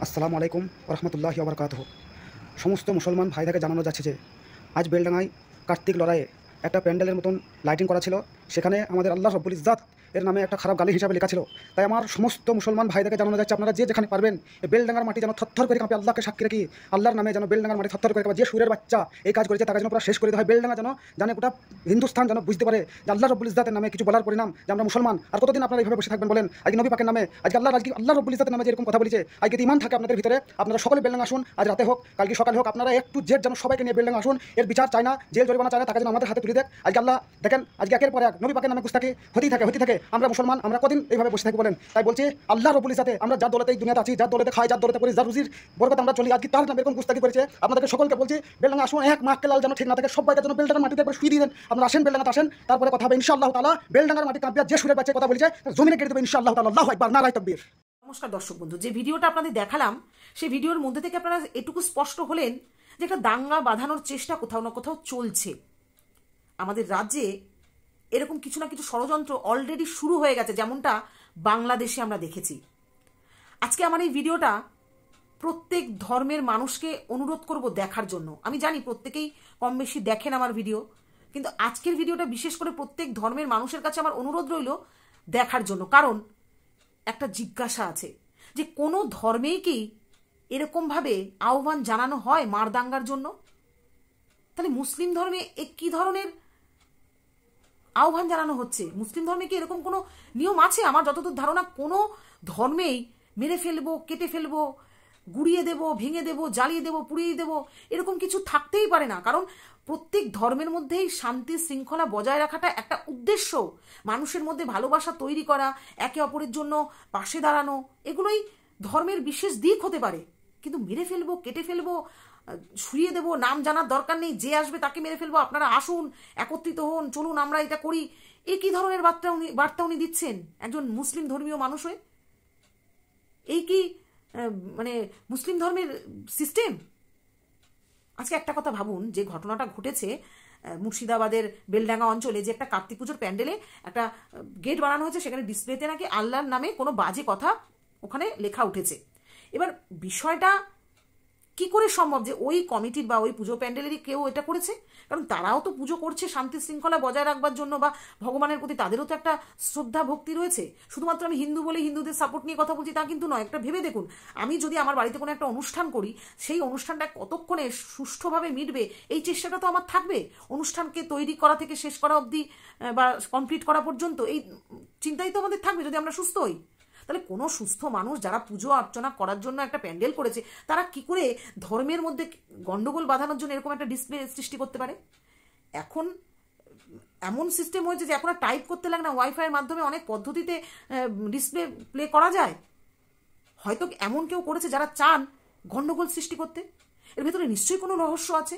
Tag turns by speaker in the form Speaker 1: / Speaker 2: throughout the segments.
Speaker 1: আসসালামু আলাইকুম রহমতুল্লাহি ওবরকাতুহ। সমস্ত মুসলমান ভাইদেরকে জানানো যাচ্ছে যে আজ বেলডাঙায় কার্তিক লড়াইয়ে একটা প্যান্ডেলের মতন লাইটিং করা ছিল। সেখানে আমাদের আল্লাহ রব্বুল ইজ্জাত এর নামে একটা খারাপ গালি হিসাবে লেখা ছিল। তাই আমার সমস্ত মুসলমান ভাইদেরকে জানানো যাচ্ছে, আপনারা যে যেখানে পারবেন এই বেলডাঙ্গার মাটি যেন থরথর করে কাঁপে। আল্লাহকে সাক্ষী রাখি, আল্লাহর নামে যেন বেলডাঙ্গার মাটি থরথর করে কাঁপে। যে সুরের বাচ্চা এই কাজ করেছে তাকে যেন পুরো শেষ করে দেওয়া হয়। বেলডাঙ্গা যেন জানে গোটা হিন্দুস্তান যেন বুঝতে পারে যে আল্লাহ রব্বুল ইজ্জাতের নামে কিছু বলার পরিণাম যে আমরা মুসলমান। আর কতদিন আপনারা এইভাবে বসে থাকবেন বলেন? আজকে নবী পাকের নামে, আজকে আল্লাহ রব্বুল ইজ্জাতের নামে যেরকম কথা বলেছে, আজকে ইমান থাকে আপনাদের ভিতরে, আপনারা সকলে বেলডাঙ্গা আসুন। আজ রাতে হোক কালকে সকালে হোক, আপনারা একটু জেড যেন সবাইকে নিয়ে বেলডাঙ্গা আসুন। এর বিচার চায় না, জেল জরিমানা চায় না, তাকে যেন আমাদের হাতে তুলে দেখ। আজকে আল্লাহ দেখেন, আজকে একের পর এক নবী পাকের নামে গুস্তাখি হতেই থাকে। আমরা মুসলমান, আমরা কদিন এইভাবে বসে থাকি বলেন? তাই বলছি আল্লাহ রব্বুল ইজ্জাতে আমরা যার দৌলতে এই দুনিয়াতে আছি, যার দৌলতে খাই, যার দৌলতে করি, যার রুজির বরকত আমরা চলি, আজকে তার নামে এরকম গুস্তাখি করেছে। আপনাদেরকে সকলকে বলছি বেলডাঙ্গা আসুন। এক মাহকে লাল যেন ঠিক না থাকে, সবাইকে যেন বেলডাঙ্গার মাটিতে একবার শুয়ে দিলেন। আপনারা আসেন, বেলডাঙ্গাতে আসেন, তারপরে কথা হবে ইনশাআল্লাহ তাআলা। বেলডাঙ্গার মাটি কাঁপিয়া যে সুরের বাচ্চা কথা বলেছে জমিনে কেটে দেবে ইনশাআল্লাহ তাআলা। আল্লাহু আকবার, নারায়ে তাকবীর।
Speaker 2: নমস্কার দর্শক বন্ধু, যে ভিডিওটা আপনাদের দেখালাম সেই ভিডিওর মধ্যে থেকে আপনারা এটুকু স্পষ্ট হলেন যে একটা দাঙ্গা বাঁধানোর চেষ্টা কোথাও না কোথাও চলছে। আমাদের রাজ্যে এরকম কিছু না কিছু ষড়যন্ত্র অলরেডি শুরু হয়ে গেছে, যেমনটা বাংলাদেশে আমরা দেখেছি। আজকে আমার এই ভিডিওটা প্রত্যেক ধর্মের মানুষকে অনুরোধ করব দেখার জন্য। আমি জানি প্রত্যেকেই কম বেশি দেখেন আমার ভিডিও, কিন্তু আজকের ভিডিওটা বিশেষ করে প্রত্যেক ধর্মের মানুষের কাছে আমার অনুরোধ রইল দেখার জন্য। কারণ একটা জিজ্ঞাসা আছে যে কোনো ধর্মেই কি এরকমভাবে আহ্বান জানানো হয় মারদাঙ্গার জন্য? তাহলে মুসলিম ধর্মে কি ধরনের আহ্বান জানানো হচ্ছে? মুসলিম ধর্মে কি এরকম কোনো নিয়ম আছে? আমার যতদূর ধারণা কোনো ধর্মেই মেরে ফেলবো, কেটে ফেলবো, গুড়িয়ে দেব, ভেঙে দেব, জ্বালিয়ে দেব, পুড়িয়ে দেব এরকম কিছু থাকতেই পারে না। কারণ প্রত্যেক ধর্মের মধ্যেই শান্তি শৃঙ্খলা বজায় রাখাটা একটা উদ্দেশ্য। মানুষের মধ্যে ভালোবাসা তৈরি করা, একে অপরের জন্য পাশে দাঁড়ানো, এগুলোই ধর্মের বিশেষ দিক হতে পারে। কিন্তু মেরে ফেলবো, কেটে ফেলবো, ছুঁড়িয়ে দেবো, নাম জানার দরকার নেই, যে আসবে তাকে মেরে ফেলবো, আপনারা আসুন, একত্রিত হন, চলুন আমরা এটা করি, এ কি ধরনের বার্তা উনি দিচ্ছেন একজন মুসলিম ধর্মীয় মানুষ হয়ে? এই কি মানে মুসলিম ধর্মের সিস্টেম? আজকে একটা কথা ভাবুন, যে ঘটনাটা ঘটেছে মুর্শিদাবাদের বেলডাঙ্গা অঞ্চলে, যে একটা কার্তিক পুজোর প্যান্ডেলে একটা গেট বানানো হয়েছে, সেখানে ডিসপ্লেতে নাকি আল্লাহর নামে কোনো বাজে কথা ওখানে লেখা উঠেছে। এবার বিষয়টা কি করে সম্ভব যে ওই কমিটির বা ওই পুজো প্যান্ডেলেরই কেউ এটা করেছে? কারণ তারাও তো পুজো করছে শান্তি শৃঙ্খলা বজায় রাখবার জন্য, বা ভগবানের প্রতি তাদেরও তো একটা শ্রদ্ধা ভক্তি রয়েছে। শুধুমাত্র আমি হিন্দু বলে হিন্দুদের সাপোর্ট নিয়ে কথা বলছি তা কিন্তু নয়। একটা ভেবে দেখুন, আমি যদি আমার বাড়িতে কোনো একটা অনুষ্ঠান করি, সেই অনুষ্ঠানটা কতক্ষণে সুষ্ঠুভাবে মিটবে এই চেষ্টাটা তো আমার থাকবে। অনুষ্ঠানকে তৈরি করা থেকে শেষ করা অবধি বা কমপ্লিট করা পর্যন্ত এই চিন্তাই তো আমাদের থাকবে যদি আমরা সুস্থ হই। তাহলে কোনো সুস্থ মানুষ যারা পুজো অর্চনা করার জন্য একটা প্যান্ডেল করেছে, তারা কি করে ধর্মের মধ্যে গন্ডগোল বাঁধানোর জন্য এরকম একটা ডিসপ্লে সৃষ্টি করতে পারে? এখন এমন সিস্টেম হয়েছে যে এখন আর টাইপ করতে লাগে না, ওয়াইফাইয়ের মাধ্যমে অনেক পদ্ধতিতে ডিসপ্লে প্লে করা যায়। হয়তো এমন কেউ করেছে যারা চান গন্ডগোল সৃষ্টি করতে। এর ভেতরে নিশ্চয়ই কোনো রহস্য আছে,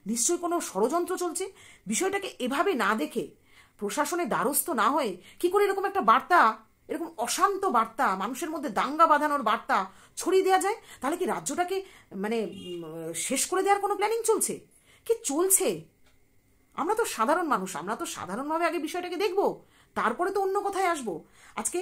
Speaker 2: নিশ্চয়ই কোনো ষড়যন্ত্র চলছে। বিষয়টাকে এভাবে না দেখে, প্রশাসনের দ্বারস্থ না হয়ে কি করে এরকম একটা বার্তা, এরকম অশান্ত বার্তা, মানুষের মধ্যে দাঙ্গা বাঁধানোর বার্তা ছড়িয়ে দেওয়া যায়? তাহলে কি রাজ্যটাকে মানে শেষ করে দেওয়ার কোনো প্ল্যানিং চলছে? কি চলছে? আমরা তো সাধারণ মানুষ, আমরা তো সাধারণভাবে আগে বিষয়টাকে দেখব, তারপরে তো অন্য কথায় আসবো। আজকে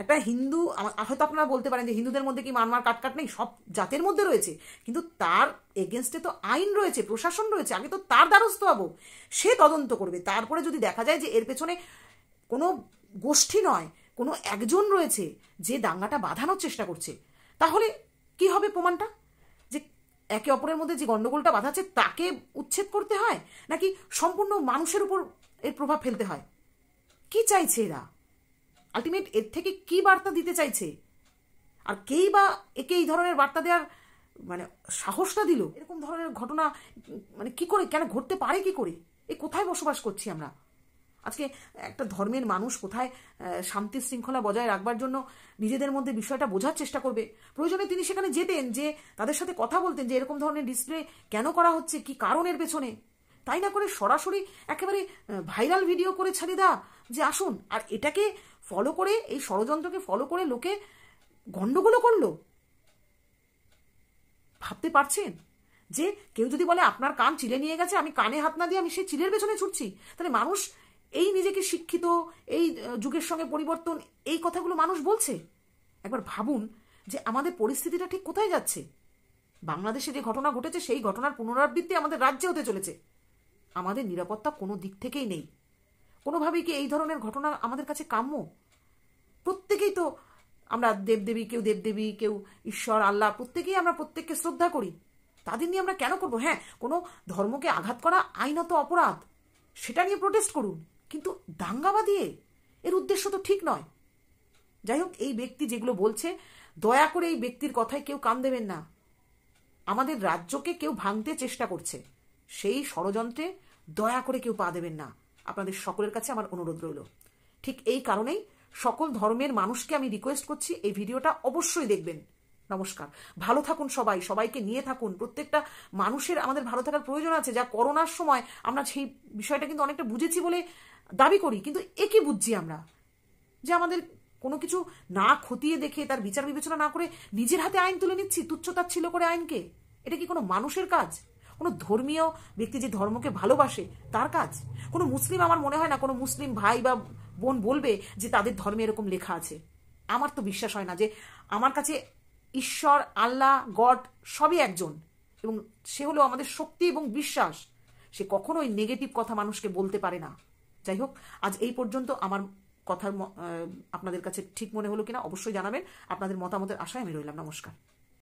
Speaker 2: একটা হিন্দু, হয়তো আপনারা বলতে পারেন যে হিন্দুদের মধ্যে কি মারমার কাটকাট নেই? সব জাতের মধ্যে রয়েছে, কিন্তু তার এগেনস্টে তো আইন রয়েছে, প্রশাসন রয়েছে। আগে তো তার দ্বারস্থ হবো, সে তদন্ত করবে। তারপরে যদি দেখা যায় যে এর পেছনে কোনো গোষ্ঠী নয়, কোনো একজন রয়েছে যে দাঙ্গাটা বাঁধানোর চেষ্টা করছে, তাহলে কি হবে প্রমাণটা? যে একে অপরের মধ্যে যে গন্ডগোলটা বাঁধাচ্ছে তাকে উচ্ছেদ করতে হয়, নাকি সম্পূর্ণ মানুষের উপর এর প্রভাব ফেলতে হয়? কি চাইছে এরা? আলটিমেট এর থেকে কি বার্তা দিতে চাইছে? আর কেই বা একে এই ধরনের বার্তা দেওয়ার মানে সাহসটা দিল? এরকম ধরনের ঘটনা মানে কি করে, কেন ঘটতে পারে কি করে? কোথায় বসবাস করছি আমরা? আজকে একটা ধর্মের মানুষ কোথায় শান্তি শৃঙ্খলা বজায় রাখবার জন্য নিজেদের মধ্যে বিষয়টা বোঝার চেষ্টা করবে। প্রয়োজনে তিনি সেখানে যেতেন, যে তাদের সাথে কথা বলতেন যে এরকম ধরনের ডিসপ্লে কেন করা হচ্ছে, কি কারণের পেছনে। তাই না করে সরাসরি একেবারে ভাইরাল ভিডিও করে ছাড়িয়ে দেওয়া যে আসুন, আর এটাকে ফলো করে, এই ষড়যন্ত্রকে ফলো করে লোকে গন্ডগোলও করলো। ভাবতে পারছেন যে কেউ যদি বলে আপনার কান চিলে নিয়ে গেছে, আমি কানে হাত না দিয়ে আমি সেই চিলের পেছনে ছুটছি, তাহলে মানুষ এই নিজেকে শিক্ষিত, এই যুগের সঙ্গে পরিবর্তন, এই কথাগুলো মানুষ বলছে। একবার ভাবুন যে আমাদের পরিস্থিতিটা ঠিক কোথায় যাচ্ছে। বাংলাদেশে যে ঘটনা ঘটেছে সেই ঘটনার পুনরাবৃত্তি আমাদের রাজ্যে হতে চলেছে। আমাদের নিরাপত্তা কোনো দিক থেকেই নেই। কোনোভাবেই কি এই ধরনের ঘটনা আমাদের কাছে কাম্য? প্রত্যেকেই তো আমরা দেবদেবী, কেউ দেবদেবী, কেউ ঈশ্বর, আল্লাহ, প্রত্যেকেই আমরা প্রত্যেককে শ্রদ্ধা করি। তাদের নিয়ে আমরা কেন করবো? হ্যাঁ, কোনো ধর্মকে আঘাত করা আইনত অপরাধ, সেটা নিয়ে প্রোটেস্ট করুন, কিন্তু দাঙ্গা বাঁধিয়ে এর উদ্দেশ্য তো ঠিক নয়। যাই হোক, এই ব্যক্তি যেগুলো বলছে, দয়া করে এই ব্যক্তির কথায় কেউ কান দেবেন না। আমাদের রাজ্যকে কেউ ভাঙতে চেষ্টা করছে, সেই ষড়যন্ত্রে দয়া করে কেউ পা দেবেন না। আপনাদের সকলের কাছে আমার অনুরোধ রইল। ঠিক এই কারণেই সকল ধর্মের মানুষকে আমি রিকোয়েস্ট করছি, এই ভিডিওটা অবশ্যই দেখবেন। নমস্কার। ভালো থাকুন সবাই, সবাইকে নিয়ে থাকুন। প্রত্যেকটা মানুষের আমাদের ভালো থাকার প্রয়োজন আছে। যা করোনার সময় আমরা সেই বিষয়টা কিন্তু অনেকটা বুঝেছি বলে দাবি করি, কিন্তু একই বুঝছি আমরা যে আমাদের কোনো কিছু না খতিয়ে দেখে, তার বিচার বিবেচনা না করে নিজের হাতে আইন তুলে নিচ্ছি, তুচ্ছতাচ্ছিল্য করে আইনকে। এটা কি কোনো মানুষের কাজ? কোনো ধর্মীয় ব্যক্তি যে ধর্মকে ভালোবাসে তার কাজ? কোনো মুসলিম, আমার মনে হয় না কোনো মুসলিম ভাই বা বোন বলবে যে তাদের ধর্মে এরকম লেখা আছে। আমার তো বিশ্বাস হয় না। যে আমার কাছে ঈশ্বর, আল্লাহ, গড সবই একজন, এবং সে হলো আমাদের শক্তি এবং বিশ্বাস। সে কখনোই নেগেটিভ কথা মানুষকে বলতে পারে না। যাই হোক, আজ এই পর্যন্ত। আমার কথার আপনাদের কাছে ঠিক মনে হলো কিনা অবশ্যই জানাবেন। আপনাদের মতামতের আশায় আমি রইলাম। নমস্কার।